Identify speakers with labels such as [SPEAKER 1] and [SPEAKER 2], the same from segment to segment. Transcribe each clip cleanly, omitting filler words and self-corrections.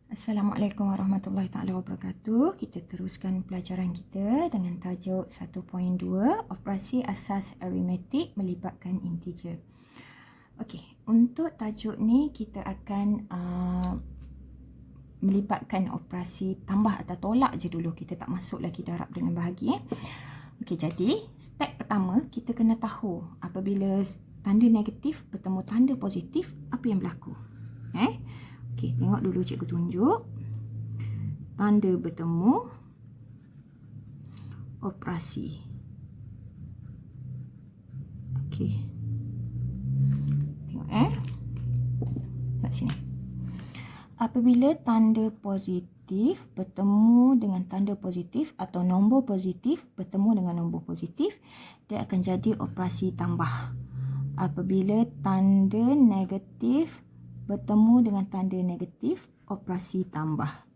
[SPEAKER 1] Assalamualaikum warahmatullahi taala wabarakatuh. Kita teruskan pelajaran kita dengan tajuk 1.2 Operasi Asas Aritmetik melibatkan integer. Okey, untuk tajuk ni kita akan melibatkan operasi tambah atau tolak je dulu. Kita tak masuk lagi darab dengan bahagi. Okey, jadi step pertama kita kena tahu apabila tanda negatif bertemu tanda positif, apa yang berlaku. Okey, tengok dulu cikgu tunjuk. Tanda bertemu, operasi. Okey. Tengok Tengok sini. Apabila tanda positif bertemu dengan tanda positif atau nombor positif bertemu dengan nombor positif, dia akan jadi operasi tambah. Apabila tanda negatif bertemu dengan tanda negatif, operasi tambah.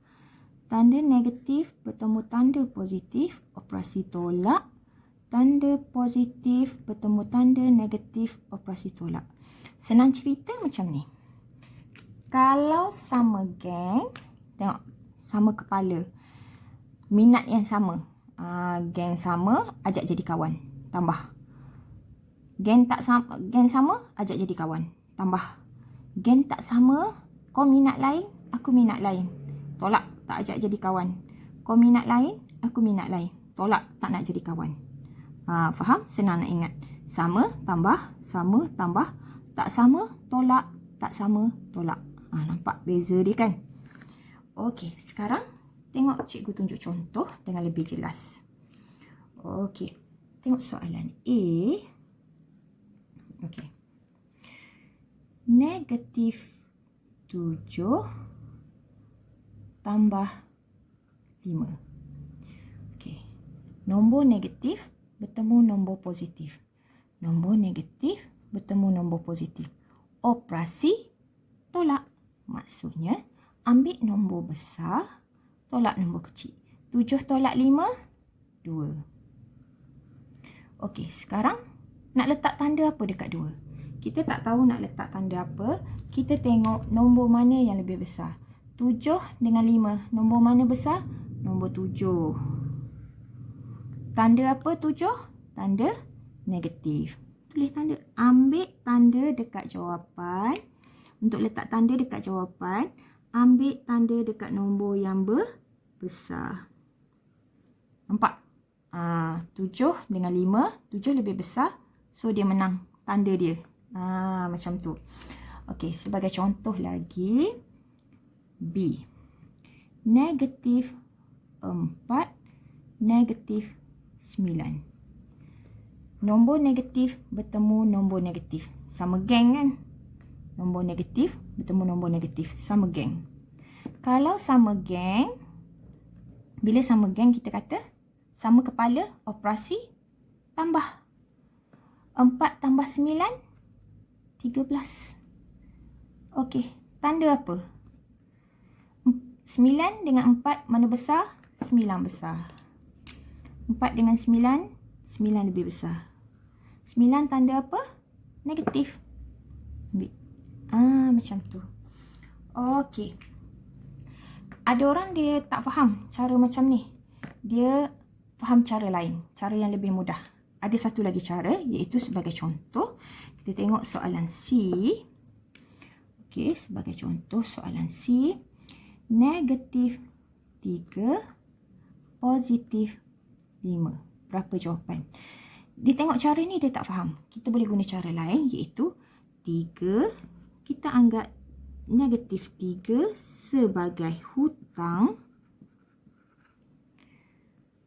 [SPEAKER 1] Tanda negatif bertemu tanda positif, operasi tolak. Tanda positif bertemu tanda negatif, operasi tolak. Senang cerita macam ni. Kalau sama geng, tengok, sama kepala, minat yang sama, geng sama, ajak jadi kawan, tambah. Geng tak sama, geng sama, ajak jadi kawan, tambah. Geng tak sama, kau minat lain, aku minat lain, tolak, tak ajak jadi kawan. Kau minat lain, aku minat lain, tolak, tak nak jadi kawan. Faham? Senang nak ingat. Sama, tambah, tak sama, tolak, tak sama, tolak. Nampak beza dia kan? Okey, sekarang tengok cikgu tunjuk contoh dengan lebih jelas. Okey, tengok soalan A. Okey. Negatif 7 tambah 5. Okey. Nombor negatif bertemu nombor positif. Nombor negatif bertemu nombor positif. Operasi tolak. Maksudnya, ambil nombor besar, tolak nombor kecil. 7 tolak 5, 2. Okey, sekarang nak letak tanda apa dekat 2? Kita tak tahu nak letak tanda apa. Kita tengok nombor mana yang lebih besar. 7 dengan 5. Nombor mana besar? Nombor 7. Tanda apa 7? Tanda negatif. Tulis tanda. Ambil tanda dekat jawapan. Untuk letak tanda dekat jawapan, ambil tanda dekat nombor yang besar. Nampak? 7 dengan 5. 7 lebih besar. So, dia menang. Tanda dia. Macam tu. Okey, sebagai contoh lagi, B. Negatif 4, negatif 9. Nombor negatif bertemu nombor negatif. Sama geng kan? Nombor negatif bertemu nombor negatif. Sama geng. Kalau sama geng, bila sama geng kita kata, sama kepala, operasi tambah. 4 tambah 9, 13. Okey, tanda apa? 9 dengan 4 mana besar? 9 besar. 4 dengan 9, 9 lebih besar. 9 tanda apa? Negatif. Ambil. Macam tu. Okey. Ada orang dia tak faham cara macam ni. Dia faham cara lain. Cara yang lebih mudah. Ada satu lagi cara, iaitu sebagai contoh. Kita tengok soalan C. Okey, sebagai contoh soalan C. Negatif 3, positif 5. Berapa jawapan? Dia tengok cara ni, dia tak faham. Kita boleh guna cara lain, iaitu 3. Kita anggap negatif 3 sebagai hutang.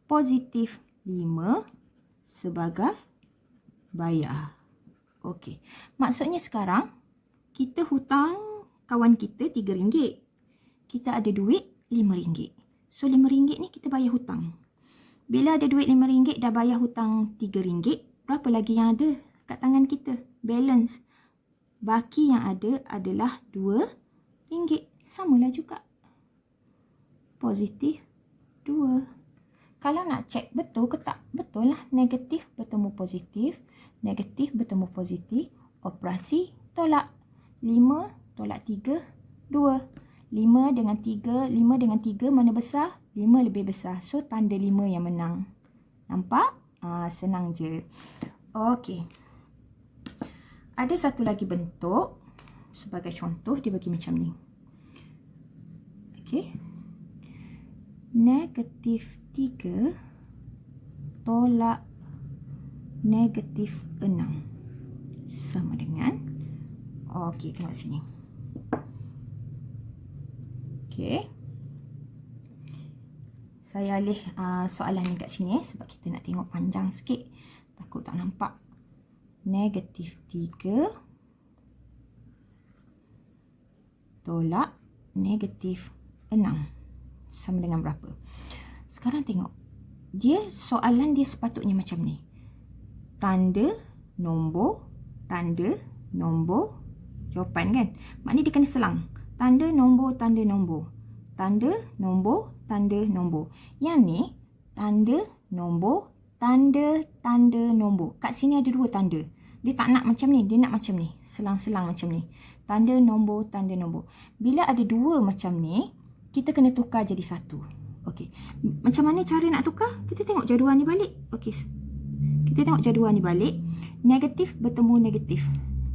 [SPEAKER 1] Positif 5 sebagai bayar. Okey. Maksudnya sekarang, kita hutang kawan kita RM3. Kita ada duit RM5. So, RM5 ni kita bayar hutang. Bila ada duit RM5, dah bayar hutang RM3, berapa lagi yang ada kat tangan kita? Balance. Baki yang ada adalah RM2. Samalah juga. Positif 2. Kalau nak cek betul ke tak? Betul lah. Negatif bertemu positif. Negatif bertemu positif. Operasi tolak. 5 tolak 3, 2. 5 dengan 3. 5 dengan 3 mana besar? 5 lebih besar. So, tanda 5 yang menang. Nampak? Senang je. Okey. Ada satu lagi bentuk. Sebagai contoh, dia bagi macam ni. Okey. Negatif 3 tolak negatif 6. Sama dengan. Okey, tengok sini. Okey. Saya alih soalan ni kat sini sebab kita nak tengok panjang sikit. Takut tak nampak. Negatif 3 tolak negatif 6. Sama dengan berapa? Sekarang tengok. Soalan dia sepatutnya macam ni. Tanda, nombor, jawapan kan? Maknanya dia kena selang. Tanda, nombor, tanda, nombor. Tanda, nombor, tanda, nombor. Yang ni, tanda, nombor, tanda, nombor. Kat sini ada 2 tanda. Dia tak nak macam ni, dia nak macam ni. Selang-selang macam ni. Tanda, nombor, tanda, nombor. Bila ada 2 macam ni, kita kena tukar jadi 1. Okey. Macam mana cara nak tukar? Kita tengok jadual ni balik. Okey. Kita tengok jadual ni balik. Negatif bertemu negatif.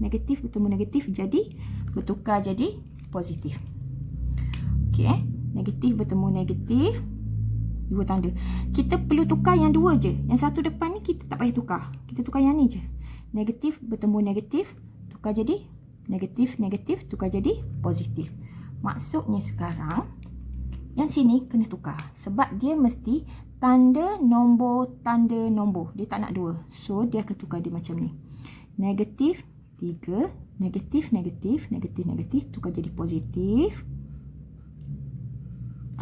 [SPEAKER 1] Negatif bertemu negatif jadi bertukar jadi positif. Okey Negatif bertemu negatif. 2 tanda. Kita perlu tukar yang 2 je. Yang satu depan ni kita tak payah tukar. Kita tukar yang ni je. Negatif bertemu negatif. Tukar jadi negatif, negatif. Tukar jadi positif. Maksudnya sekarang yang sini kena tukar. Sebab dia mesti tanda, nombor, tanda, nombor. Dia tak nak 2. So, dia akan tukar dia macam ni. Negatif 3. Negatif, negatif. Negatif, negatif. Tukar jadi positif.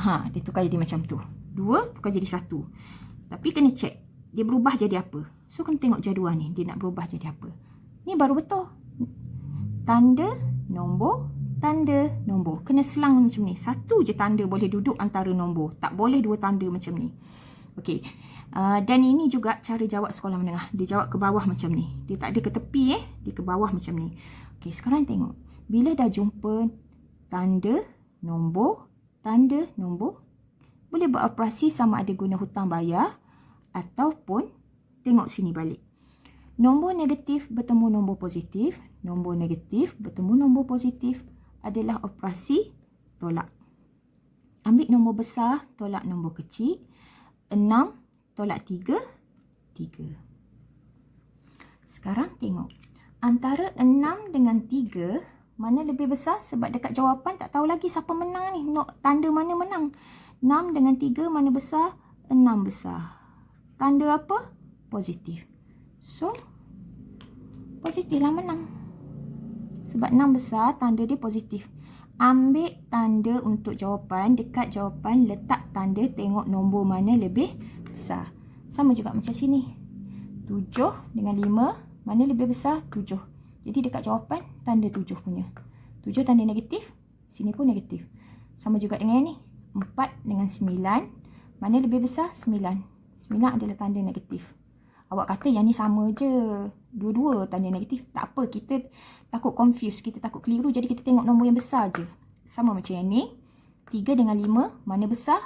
[SPEAKER 1] Dia tukar jadi macam tu. 2 tukar jadi 1. Tapi kena check. Dia berubah jadi apa. So, kena tengok jadual ni. Dia nak berubah jadi apa. Ni baru betul. Tanda, nombor, tanda, nombor. Kena selang macam ni. 1 je tanda boleh duduk antara nombor. Tak boleh 2 tanda macam ni. Okey. Dan ini juga cara jawab sekolah menengah. Dia jawab ke bawah macam ni. Dia tak ada ke tepi Dia ke bawah macam ni. Okey, sekarang tengok. Bila dah jumpa tanda, nombor, tanda, nombor, boleh buat operasi sama ada guna hutang bayar ataupun tengok sini balik. Nombor negatif bertemu nombor positif. Nombor negatif bertemu nombor positif adalah operasi tolak. Ambil nombor besar, tolak nombor kecil. 6 tolak 3, 3. Sekarang tengok. Antara 6 dengan 3, mana lebih besar? Sebab dekat jawapan tak tahu lagi siapa menang ni. Tanda mana menang. 6 dengan 3 mana besar? 6 besar. Tanda apa? Positif. So, positif lah menang. Sebab 6 besar, tanda dia positif. Ambil tanda untuk jawapan. Dekat jawapan, letak tanda, tengok nombor mana lebih besar. Sama juga macam sini. 7 dengan 5, mana lebih besar? 7. Jadi dekat jawapan, tanda 7 punya. 7 tanda negatif, sini pun negatif. Sama juga dengan yang ni. 4 dengan 9, mana lebih besar? 9. 9 adalah tanda negatif. Awak kata yang ni sama je. Dua-dua tanda negatif. Tak apa, kita takut confuse, kita takut keliru. Jadi kita tengok nombor yang besar je. Sama macam yang ni. 3 dengan 5, mana besar?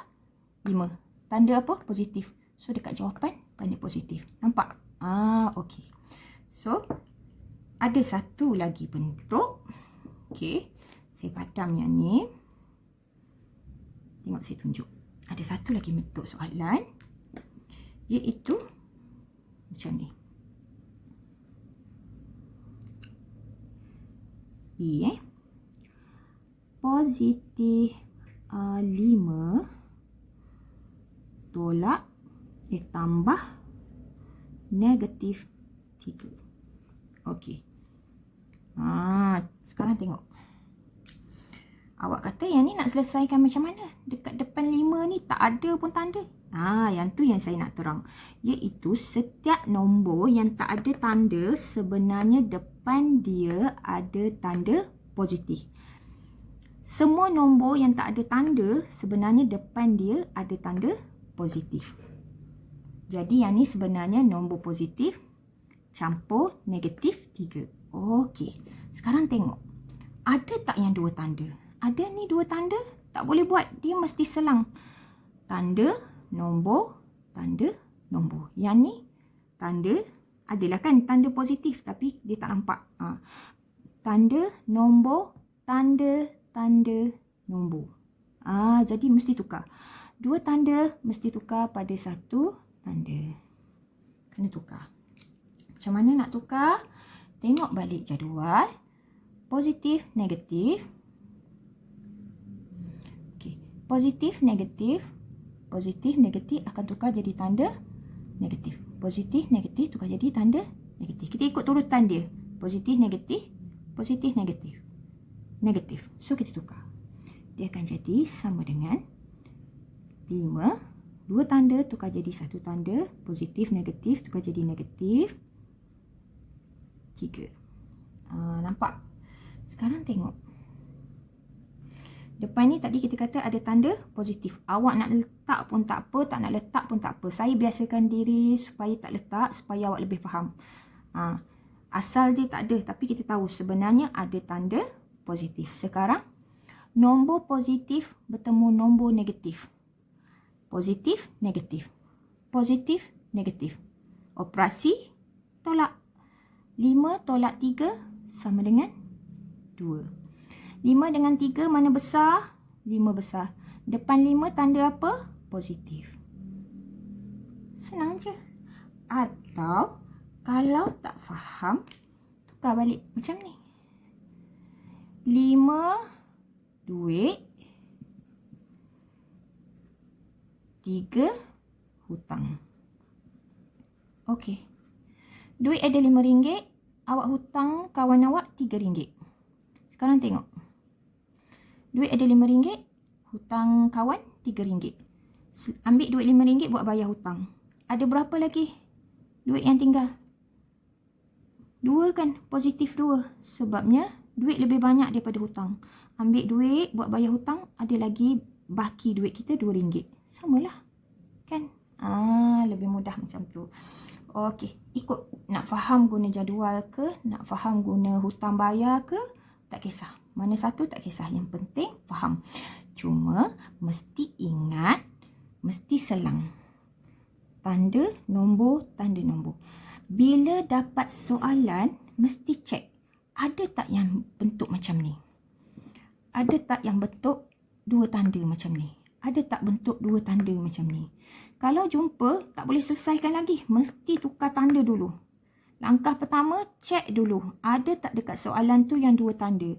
[SPEAKER 1] 5. Tanda apa? Positif. So, dekat jawapan, tanda positif. Nampak? Okey. So, ada satu lagi bentuk. Okey. Saya padam yang ni. Tengok saya tunjuk. Ada satu lagi bentuk soalan. Iaitu macam ni. Positif 5 tolak tambah negatif 3. Okey. Sekarang tengok. Awak kata yang ni nak selesaikan macam mana? Dekat depan 5 ni tak ada pun tanda. Yang tu yang saya nak terang. Iaitu setiap nombor yang tak ada tanda, sebenarnya depan dia ada tanda positif. Semua nombor yang tak ada tanda, sebenarnya depan dia ada tanda positif. Jadi yang ni sebenarnya nombor positif campur negatif 3. Okey. Sekarang tengok. Ada tak yang 2 tanda? ada ni 2 tanda, tak boleh buat. Dia mesti selang. Tanda, nombor, tanda, nombor. Yang ni tanda, adalah kan tanda positif tapi dia tak nampak. Tanda, nombor, tanda, tanda, nombor. Jadi mesti tukar. 2 tanda mesti tukar pada 1 tanda. Kena tukar. Macam mana nak tukar? Tengok balik jadual. Positif, negatif. Okey, positif, negatif. Positif, negatif akan tukar jadi tanda negatif. Positif, negatif tukar jadi tanda negatif. Kita ikut urutan dia. Positif, negatif. Positif, negatif. Negatif. So, kita tukar. Dia akan jadi sama dengan 5. 2 tanda tukar jadi 1 tanda. Positif, negatif tukar jadi negatif 3. Nampak? Sekarang tengok. Depan ni tadi kita kata ada tanda positif. Awak nak letak pun tak apa, tak nak letak pun tak apa. Saya biasakan diri supaya tak letak, supaya awak lebih faham. Asal dia tak ada, tapi kita tahu sebenarnya ada tanda positif. Sekarang, nombor positif bertemu nombor negatif. Positif, negatif. Positif, negatif. Operasi, tolak. 5 tolak 3 sama dengan 2. 5 dengan 3 mana besar? 5 besar. Depan 5 tanda apa? Positif. Senang je. Atau kalau tak faham, tukar balik macam ni. 5 duit, 3 hutang. Okey. Duit ada RM5, awak hutang kawan awak RM3. Sekarang tengok. Duit ada RM5, hutang kawan RM3. Ambil duit RM5 buat bayar hutang. Ada berapa lagi duit yang tinggal? 2 kan? Positif 2. Sebabnya duit lebih banyak daripada hutang. Ambil duit buat bayar hutang, ada lagi baki duit kita RM2. Samalah. Kan? Lebih mudah macam tu. Okey, ikut. Nak faham guna jadual ke, nak faham guna hutang bayar ke, tak kisah. Mana satu tak kisah. Yang penting faham. Cuma mesti ingat, mesti selang. Tanda nombor, tanda nombor. Bila dapat soalan, mesti cek. Ada tak yang bentuk macam ni? Ada tak yang bentuk 2 tanda macam ni? Ada tak bentuk 2 tanda macam ni? Kalau jumpa, tak boleh selesaikan lagi. Mesti tukar tanda dulu. Langkah pertama, cek dulu. Ada tak dekat soalan tu yang 2 tanda?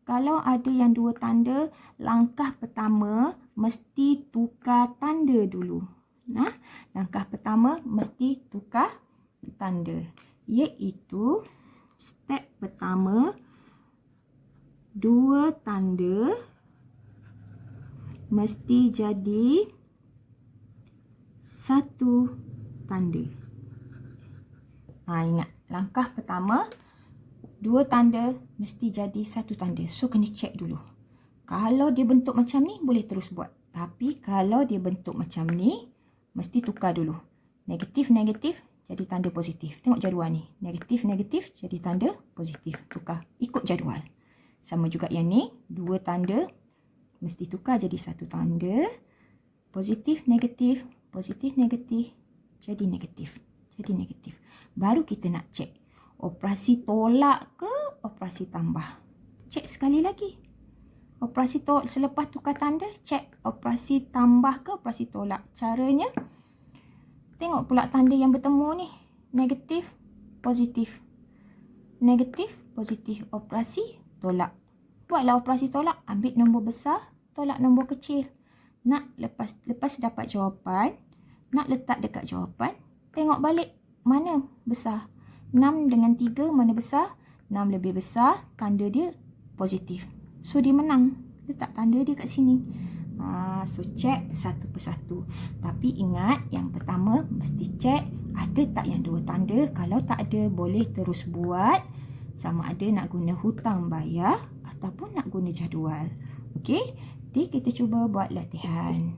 [SPEAKER 1] Kalau ada yang 2 tanda, langkah pertama, mesti tukar tanda dulu. Langkah pertama, mesti tukar tanda. Iaitu, step pertama, 2 tanda mesti jadi 1 tanda. Ingat, langkah pertama 2 tanda mesti jadi 1 tanda. So, kena cek dulu. Kalau dia bentuk macam ni, boleh terus buat. Tapi, kalau dia bentuk macam ni, mesti tukar dulu. Negatif, negatif, jadi tanda positif. Tengok jadual ni. Negatif, negatif, jadi tanda positif. Tukar. Ikut jadual. Sama juga yang ni. 2 tanda, mesti tukar jadi 1 tanda. Positif, negatif, jadi negatif. Jadi negatif. Baru kita nak cek. Operasi tolak ke operasi tambah? Cek sekali lagi. Operasi tolak, selepas tukar tanda, cek operasi tambah ke operasi tolak. Caranya, tengok pula tanda yang bertemu ni. Negatif, positif. Negatif, positif. Operasi tolak. Buatlah operasi tolak. Ambil nombor besar, tolak nombor kecil. Nak lepas dapat jawapan, nak letak dekat jawapan, tengok balik mana besar. 6 dengan 3 mana besar? 6 lebih besar, tanda dia positif. So, dia menang. Letak tanda dia kat sini. So, cek satu persatu. Tapi ingat, yang pertama mesti cek ada tak yang 2 tanda. Kalau tak ada, boleh terus buat. Sama ada nak guna hutang bayar ataupun nak guna jadual. Okey? Nanti kita cuba buat latihan.